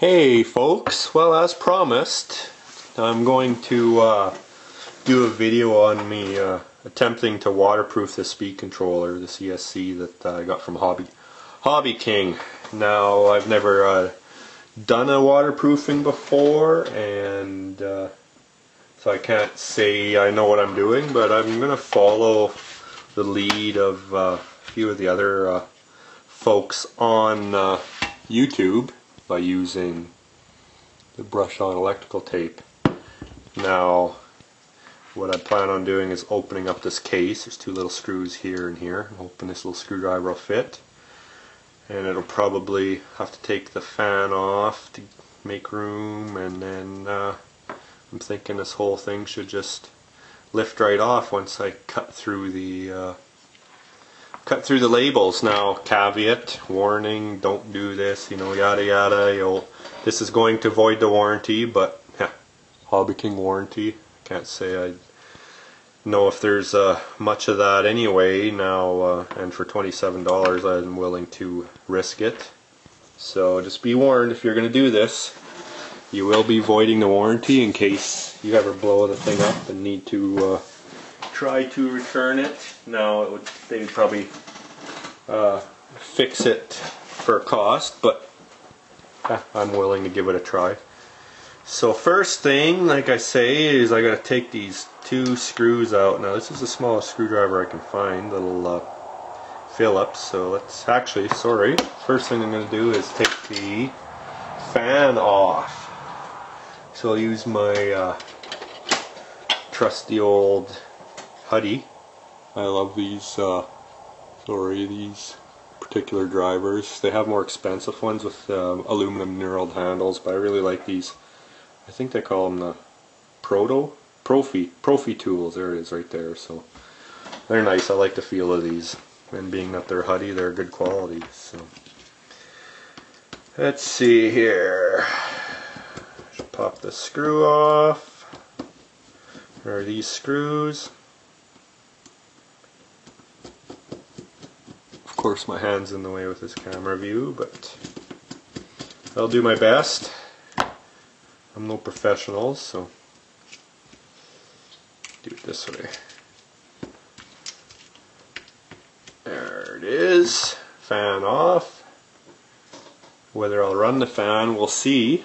Hey folks, well, as promised, I'm going to do a video on me attempting to waterproof this speed controller, this ESC that I got from Hobbyking. Now, I've never done a waterproofing before, and so I can't say I know what I'm doing, but I'm going to follow the lead of a few of the other folks on YouTube by using the brush-on electrical tape. Now, what I plan on doing is opening up this case. There's two little screws here and here. I'm hoping this little screwdriver will fit. And it'll probably have to take the fan off to make room, and then I'm thinking this whole thing should just lift right off once I cut through the labels. Now, caveat, warning, don't do this, you know, yada yada. This is going to void the warranty, but yeah, Hobbyking warranty. Can't say I know if there's much of that anyway now, and for $27 I'm willing to risk it. So just be warned, if you're going to do this, you will be voiding the warranty in case you ever blow the thing up and need to try to return it. Now, they would probably fix it for a cost, but I'm willing to give it a try. So first thing, like I say, is I got to take these two screws out. Now, this is the smallest screwdriver I can find, little Phillips. So let's actually, first thing I'm going to do is take the fan off. So I'll use my trusty old Huddy. I love these these particular drivers. They have more expensive ones with aluminum knurled handles, but I really like these. I think they call them the Profi tools. There it is right there. So they're nice. I like the feel of these, and being that they're Huddy, they're good quality. So let's see here. Just pop the screw off. There are these screws. Of course, my hand's in the way with this camera view, but I'll do my best. I'm no professional, so do it this way. There it is. Fan off. Whether I'll run the fan, we'll see,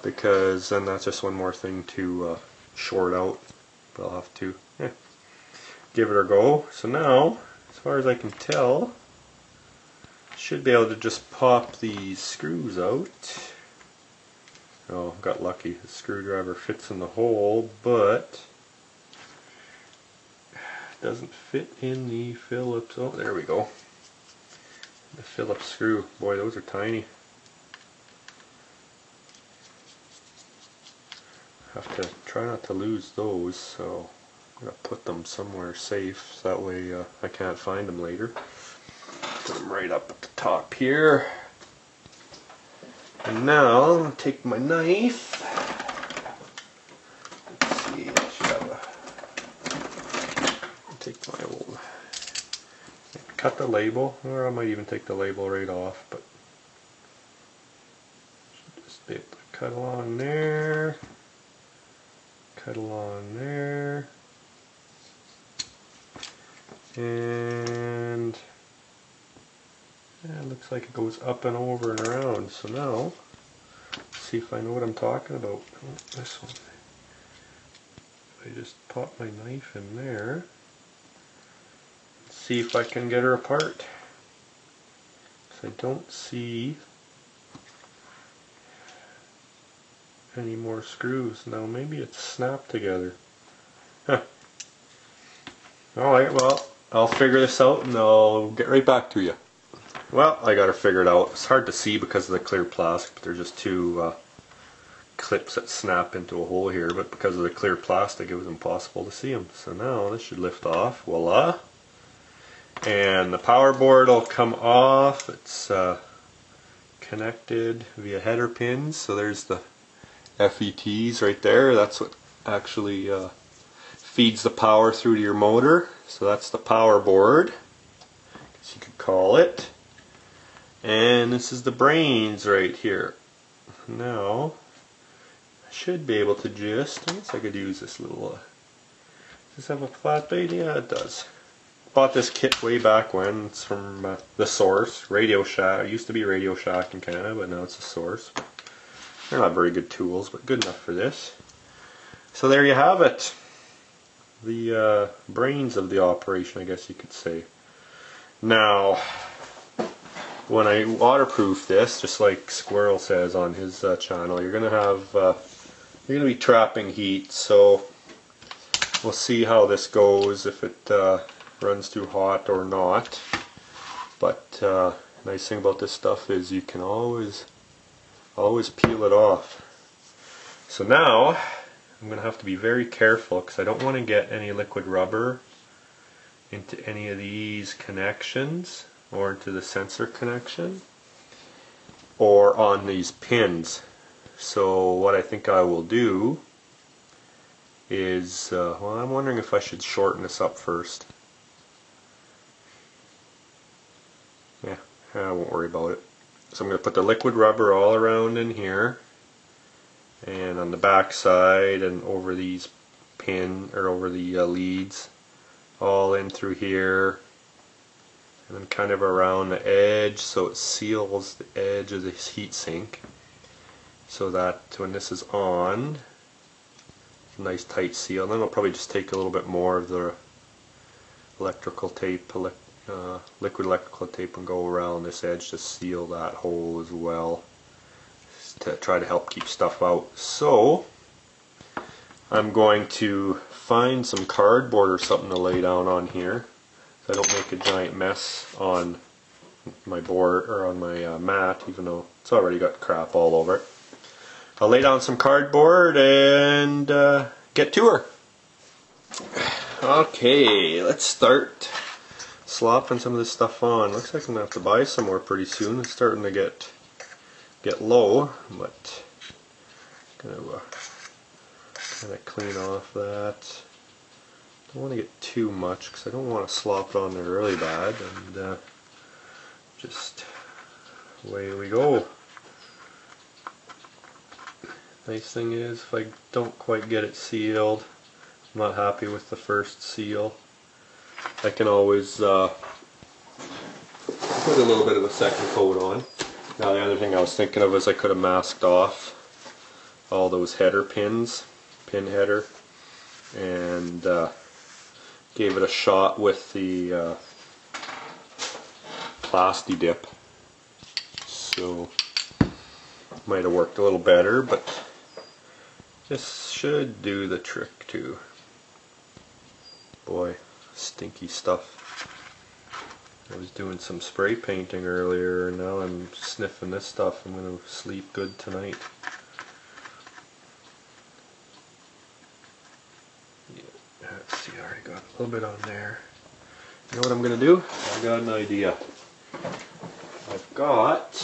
because then that's just one more thing to short out. But I'll have to give it a go. So now, as far as I can tell, should be able to just pop these screws out. Oh, got lucky. The screwdriver fits in the hole, but it doesn't fit in the Phillips. Oh, there we go. The Phillips screw. Boy, those are tiny. Have to try not to lose those, so I'm going to put them somewhere safe, so that way I can't find them later. Put them right up at the top here. And now I'm going to take my knife. Let's see, I should have take my old, cut the label, or I might even take the label right off, but should just be able to cut along there, cut along there, and it looks like it goes up and over and around. So now, let's see if I know what I'm talking about. Oh, this one. If I just pop my knife in there, let's see if I can get her apart. So I don't see any more screws. Now maybe it's snapped together. Huh. Alright, well, I'll figure this out and I'll get right back to you. Well, I got her figured out. It's hard to see because of the clear plastic, but there's just two clips that snap into a hole here, but because of the clear plastic it was impossible to see them. So now this should lift off, voila. And the power board will come off. It's connected via header pins, so there's the FETs right there. That's what actually feeds the power through to your motor. So that's the power board, as you could call it. And this is the brains right here. now I should be able to just, I guess I could use this little, does this have a flat blade? Yeah, it does. Bought this kit way back when. It's from the Source, Radio Shack. It used to be Radio Shack in Canada, but now it's a Source. They're not very good tools, but good enough for this. So there you have it. The brains of the operation, I guess you could say. Now, when I waterproof this, just like Squirrel says on his channel, you're gonna be trapping heat. So we'll see how this goes, if it runs too hot or not. But nice thing about this stuff is you can always peel it off. So now I'm going to have to be very careful because I don't want to get any liquid rubber into any of these connections or into the sensor connection or on these pins. So what I think I will do is, well, I'm wondering if I should shorten this up first. Yeah, I won't worry about it. So I'm going to put the liquid rubber all around in here and on the back side and over these over the leads, all in through here, and then kind of around the edge so it seals the edge of this heat sink, so that when this is on, nice tight seal. And then I'll probably just take a little bit more of the electrical tape, liquid electrical tape, and go around this edge to seal that hole as well, to try to help keep stuff out. So I'm going to find some cardboard or something to lay down on here so I don't make a giant mess on my board or on my mat, even though it's already got crap all over it. I'll lay down some cardboard and get to her. Okay, let's start slopping some of this stuff on. Looks like I'm going to have to buy some more pretty soon. It's starting to get low, but I'm going to kind of clean off that. Don't want to get too much because I don't want to slop it on there really bad, and just away we go. Nice thing is, if I don't quite get it sealed, I'm not happy with the first seal, I can always put a little bit of a second coat on. Now the other thing I was thinking of is I could have masked off all those header pins, pin header, and gave it a shot with the Plasti dip. So might have worked a little better, but this should do the trick too. Boy, stinky stuff. I was doing some spray painting earlier, and now I'm sniffing this stuff. I'm going to sleep good tonight. Yeah, let's see, I already got a little bit on there. You know what I'm going to do? I got an idea. I've got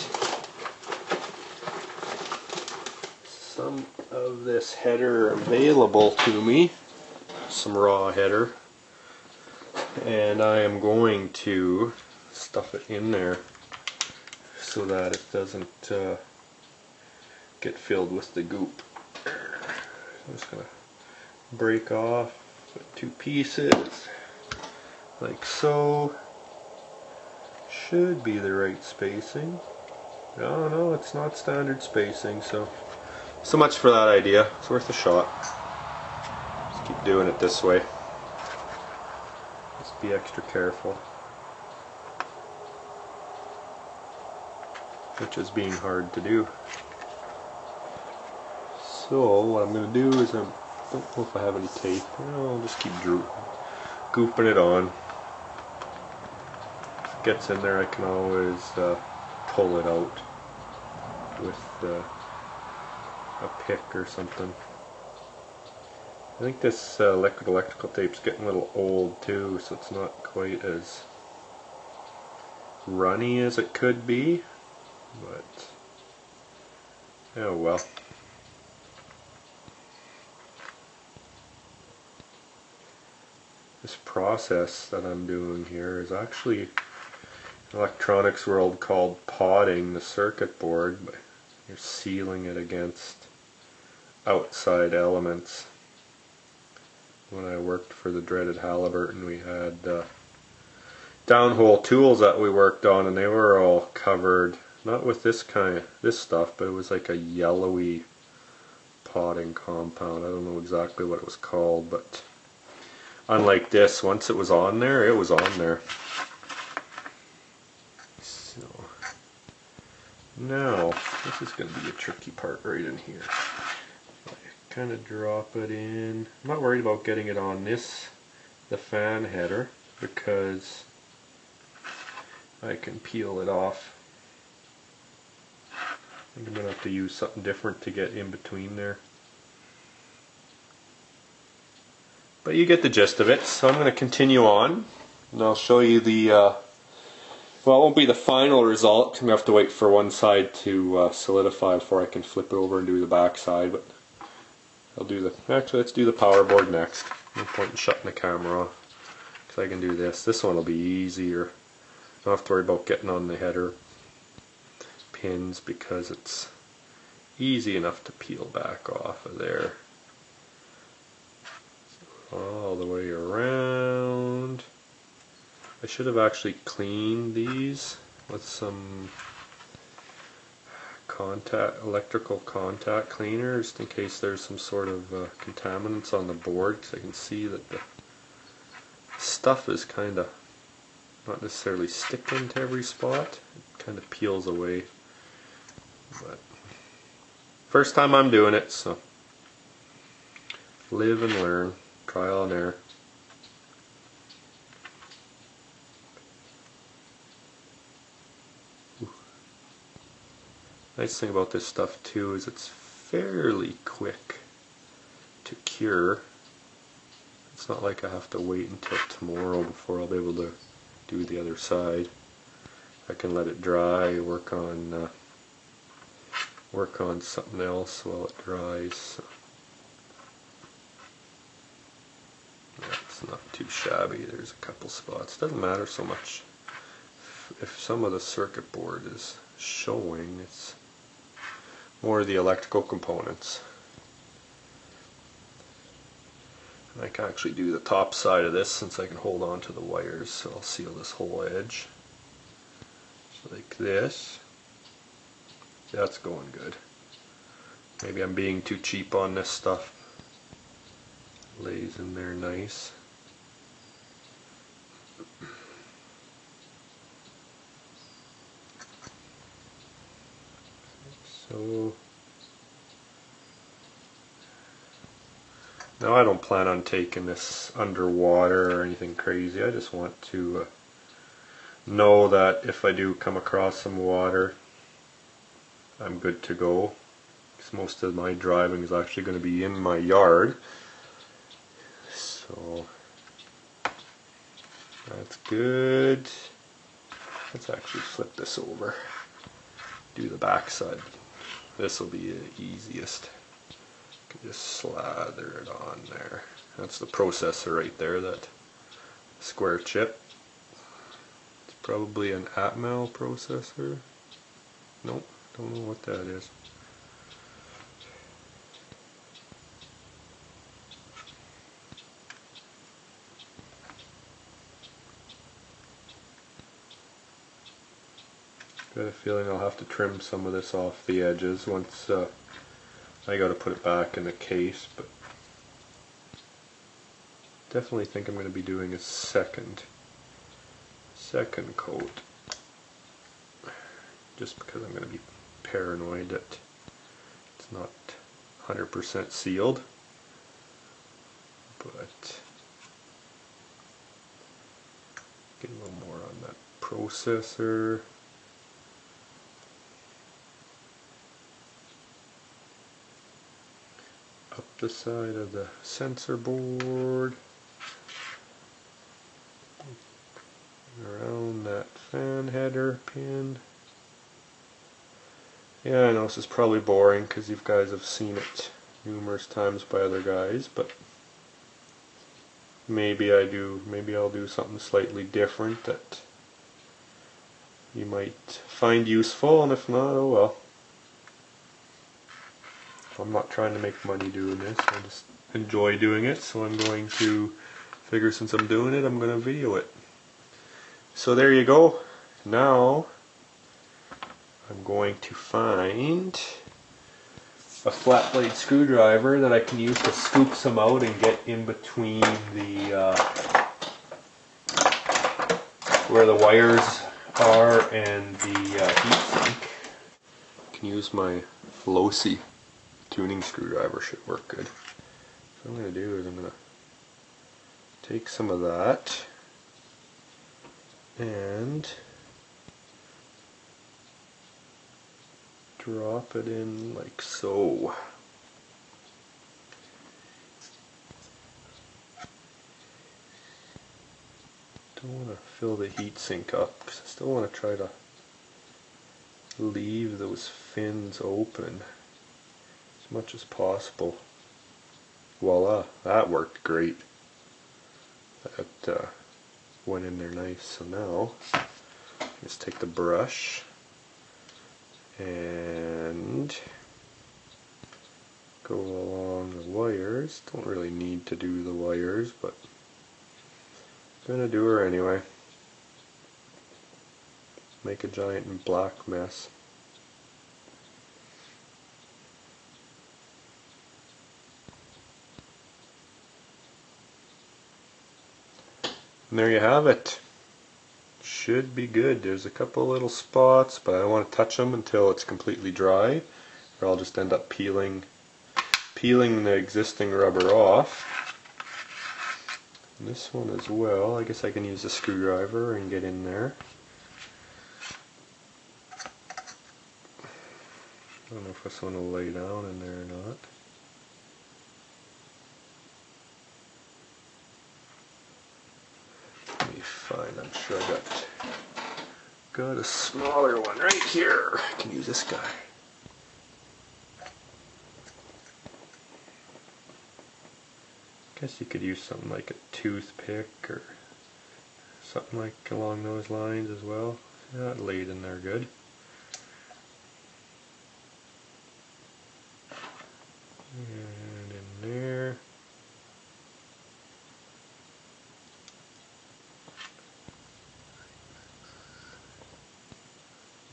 some of this header available to me, some raw header, and I am going to stuff it in there so that it doesn't get filled with the goop. I'm just going to break off 2 pieces like so. Should be the right spacing. No, it's not standard spacing, so much for that idea. It's worth a shot. Just keep doing it this way. Just be extra careful. Which is being hard to do. So what I'm going to do is, I don't know if I have any tape. I'll just keep gooping it on. If it gets in there, I can always pull it out with a pick or something. I think this liquid electrical tape's getting a little old too, so it's not quite as runny as it could be, but oh well. This process that I'm doing here is actually in electronics world called podding the circuit board. you're sealing it against outside elements. When I worked for the dreaded Halliburton, we had downhole tools that we worked on, and they were all covered, not with this stuff, but it was like a yellowy potting compound. I don't know exactly what it was called, but unlike this, once it was on there, it was on there. So now this is going to be a tricky part right in here. Kind of drop it in. I'm not worried about getting it on the fan header, because I can peel it off. I think I'm going to have to use something different to get in between there. But you get the gist of it, so I'm going to continue on, and I'll show you the, well, it won't be the final result, because I'm going to have to wait for one side to solidify before I can flip it over and do the back side, but I'll do actually let's do the power board next. No point in shutting the camera off, because I can do this. This one will be easier. I don't have to worry about getting on the header pins, because it's easy enough to peel back off of there. All the way around. I should have actually cleaned these with some electrical contact cleaner, just in case there's some sort of contaminants on the board, because I can see that the stuff is kind of not necessarily sticking to every spot. It kind of peels away. But first time I'm doing it, so live and learn, trial and error. Nice thing about this stuff too is it's fairly quick to cure. It's not like I have to wait until tomorrow before I'll be able to do the other side. I can let it dry, work on something else while it dries. So that's not too shabby. There's a couple spots. Doesn't matter so much if some of the circuit board is showing. It's more the electrical components. And I can actually do the top side of this, since I can hold on to the wires, so I'll seal this whole edge like this. That's going good. Maybe I'm being too cheap on this stuff. Lays in there nice. So now I don't plan on taking this underwater or anything crazy. I just want to know that if I do come across some water, I'm good to go. Because most of my driving is actually going to be in my yard. So that's good. Let's actually flip this over. Do the back side. This will be the easiest. You can just slather it on there. That's the processor right there, that square chip. It's probably an Atmel processor. Nope, don't know what that is. Got a feeling I'll have to trim some of this off the edges once I got to put it back in the case, but definitely think I'm going to be doing a second coat, just because I'm going to be paranoid that it's not 100% sealed, but get a little more on that processor. Up the side of the sensor board, around that fan header pin. Yeah, I know this is probably boring because you guys have seen it numerous times by other guys, but maybe I'll do something slightly different that you might find useful, and if not, oh well. I'm not trying to make money doing this, I just enjoy doing it, so I'm going to figure, since I'm doing it, I'm going to video it. So there you go. Now I'm going to find a flat blade screwdriver that I can use to scoop some out and get in between the where the wires are and the heat sink. I can use my Losi tuning screwdriver, should work good. So what I'm going to do is I'm going to take some of that and drop it in like so. Don't want to fill the heat sink up because I still want to try to leave those fins open as much as possible. Voila, that worked great. That went in there nice. So now let's take the brush and go along the wires. Don't really need to do the wires, but I'm gonna do her anyway. Make a giant black mess. And there you have it. Should be good. There's a couple little spots, but I don't want to touch them until it's completely dry, or I'll just end up peeling the existing rubber off. And this one as well. I guess I can use a screwdriver and get in there. I don't know if this one will lay down in there or not. Let me find, I'm sure I got a smaller one right here. I can use this guy. Guess you could use something like a toothpick or something like along those lines as well. Yeah, that laid in there good. And in there.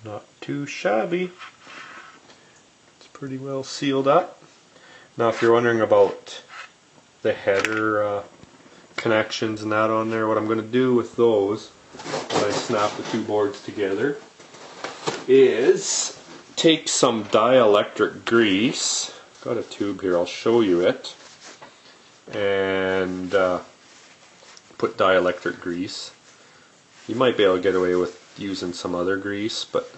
Not too shabby. It's pretty well sealed up. Now if you're wondering about the header connections and that on there, what I'm going to do with those when I snap the two boards together is take some dielectric grease. I've got a tube here, I'll show you it, and put dielectric grease. You might be able to get away with using some other grease, but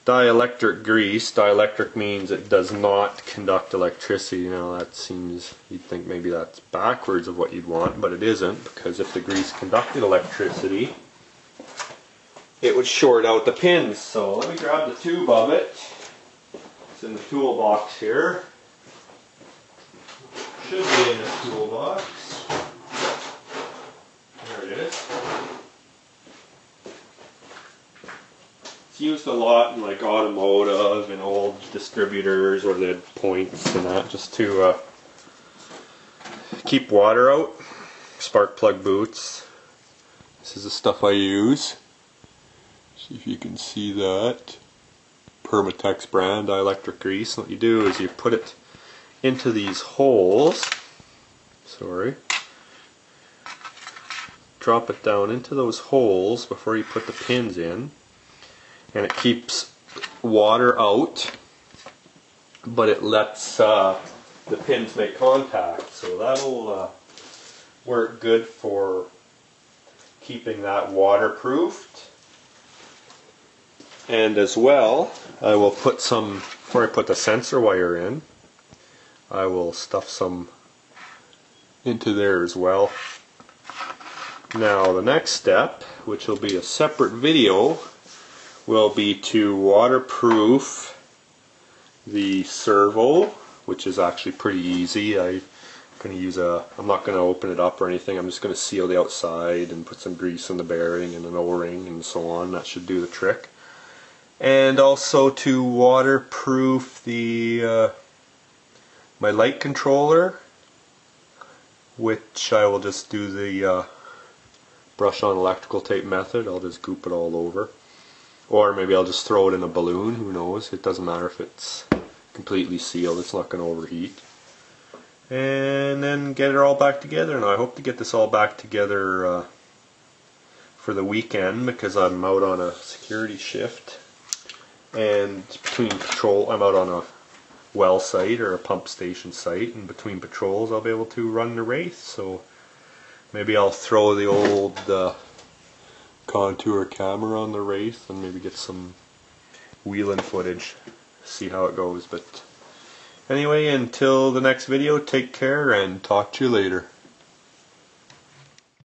dielectric grease, dielectric means it does not conduct electricity. Now that seems, you'd think maybe that's backwards of what you'd want, but it isn't, because if the grease conducted electricity, it would short out the pins. So let me grab the tube of it. It's in the toolbox here. Should be in the toolbox. There it is. It's used a lot in like automotive and old distributors where they had points and that, just to keep water out. Spark plug boots. This is the stuff I use. See if you can see that. Permatex brand dielectric grease. What you do is you put it into these holes. Sorry. Drop it down into those holes before you put the pins in. And it keeps water out, but it lets the pins make contact. So that'll work good for keeping that waterproofed. And as well, I will put some, before I put the sensor wire in, I will stuff some into there as well. Now the next step, which will be a separate video, will be to waterproof the servo, which is actually pretty easy. I'm not going to open it up or anything. I'm just going to seal the outside and put some grease in the bearing and an O-ring and so on. That should do the trick. And also to waterproof the my light controller, which I will just do the brush on electrical tape method. I'll just goop it all over. Or maybe I'll just throw it in a balloon, who knows. It doesn't matter if it's completely sealed, it's not going to overheat. And then get it all back together. Now I hope to get this all back together for the weekend, because I'm out on a security shift. And between patrol, I'm out on a well site or a pump station site, and between patrols I'll be able to run the Wraith. So maybe I'll throw the old contour camera on the Wraith and maybe get some wheeling footage, see how it goes. But anyway, until the next video, take care and talk to you later.